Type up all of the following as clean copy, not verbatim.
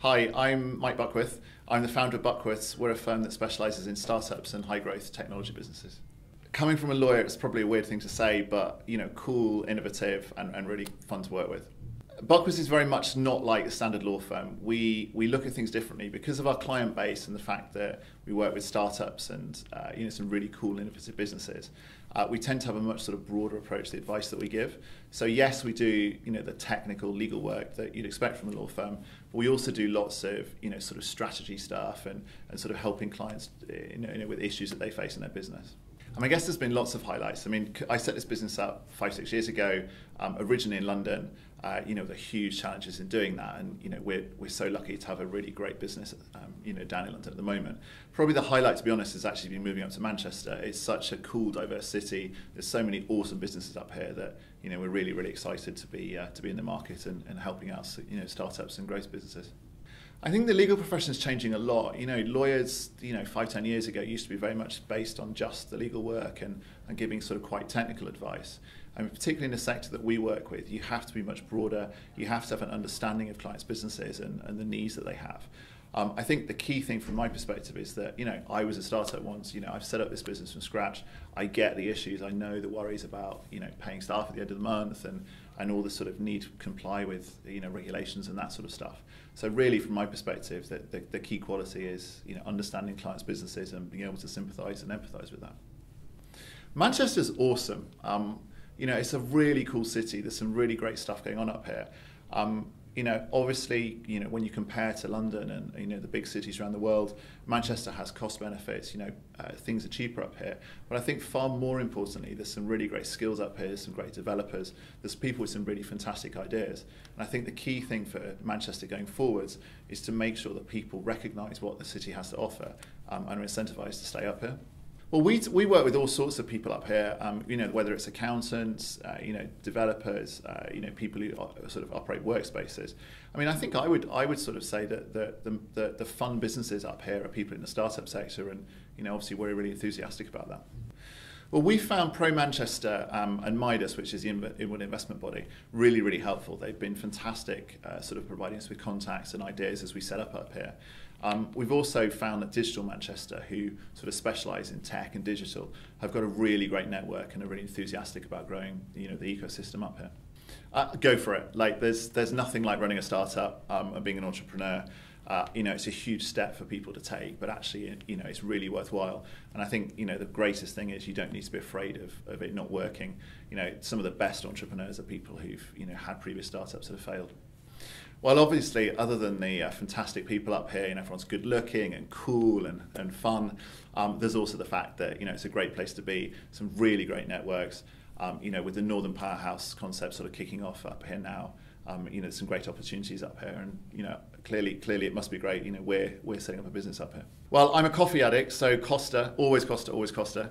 Hi, I'm Mike Buckworth. I'm the founder of Buckworths. We're a firm that specialises in startups and high-growth technology businesses. Coming from a lawyer, it's probably a weird thing to say, but cool, innovative, and really fun to work with. Buckworths is very much not like a standard law firm. We look at things differently because of our client base and the fact that we work with startups and some really cool, innovative businesses. We tend to have a much sort of broader approach to the advice that we give. So yes, we do the technical legal work that you'd expect from a law firm, but we also do lots of sort of strategy stuff and sort of helping clients with issues that they face in their business. I guess there's been lots of highlights. I set this business up 5-6 years ago, originally in London. The huge challenges in doing that, and we're so lucky to have a really great business, down in London at the moment. Probably the highlight, to be honest, has actually been moving up to Manchester. It's such a cool, diverse city. There's so many awesome businesses up here that we're really, really excited to be in the market and helping out startups and growth businesses. I think the legal profession is changing a lot. Lawyers, 5-10 years ago used to be very much based on just the legal work and giving sort of quite technical advice. Particularly in the sector that we work with, you have to be much broader. You have to have an understanding of clients' businesses and the needs that they have. I think the key thing from my perspective is that, I was a startup once, I've set up this business from scratch. I get the issues. I know the worries about, paying staff at the end of the month and all the sort of need to comply with, regulations and that sort of stuff. So really, from my perspective, the key quality is, understanding clients' businesses and being able to sympathise and empathise with that. Manchester's awesome. It's a really cool city. There's some really great stuff going on up here. Obviously, when you compare to London and the big cities around the world, Manchester has cost benefits. Things are cheaper up here. But I think far more importantly, there's some really great skills up here. There's some great developers. There's people with some really fantastic ideas. And I think the key thing for Manchester going forwards is to make sure that people recognise what the city has to offer and are incentivised to stay up here. Well, we work with all sorts of people up here, whether it's accountants, developers, people who sort of operate workspaces. I think I would sort of say that the fun businesses up here are people in the startup sector, and obviously we're really enthusiastic about that. Well, we found Pro Manchester and Midas, which is the inward investment body, really, really helpful. They've been fantastic, sort of providing us with contacts and ideas as we set up here. We've also found that Digital Manchester, who sort of specialise in tech and digital, have got a really great network and are really enthusiastic about growing, the ecosystem up here. Go for it. There's nothing like running a startup and being an entrepreneur. It's a huge step for people to take, but actually, it's really worthwhile. And I think, the greatest thing is you don't need to be afraid of it not working. Some of the best entrepreneurs are people who've, had previous startups that have failed. Well, obviously, other than the fantastic people up here, everyone's good looking and cool and fun, there's also the fact that, it's a great place to be, some really great networks, with the Northern Powerhouse concept sort of kicking off up here now. There's some great opportunities up here, and clearly it must be great. We're setting up a business up here. Well, I'm a coffee addict, so Costa, always Costa, always Costa.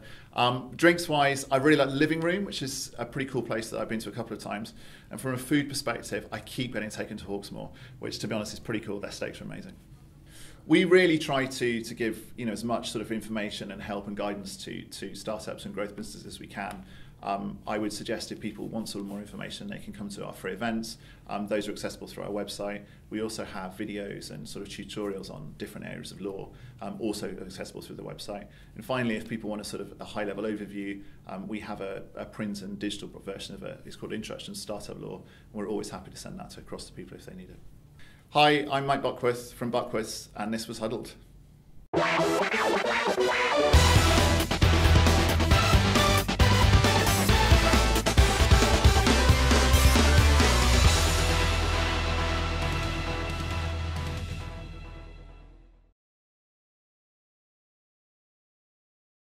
Drinks wise, I really like the Living Room, which is a pretty cool place that I've been to a couple of times. And from a food perspective, I keep getting taken to Hawksmoor, which, to be honest, is pretty cool. Their steaks are amazing. We really try to give as much sort of information and help and guidance to startups and growth businesses as we can. I would suggest if people want sort of more information, they can come to our free events. Those are accessible through our website. We also have videos and sort of tutorials on different areas of law, also accessible through the website. And finally, if people want a sort of a high-level overview, we have a print and digital version of it. It's called Introduction to Startup Law. We're always happy to send that across to people if they need it. Hi, I'm Mike Buckworth from Buckworths, and this was Huddled.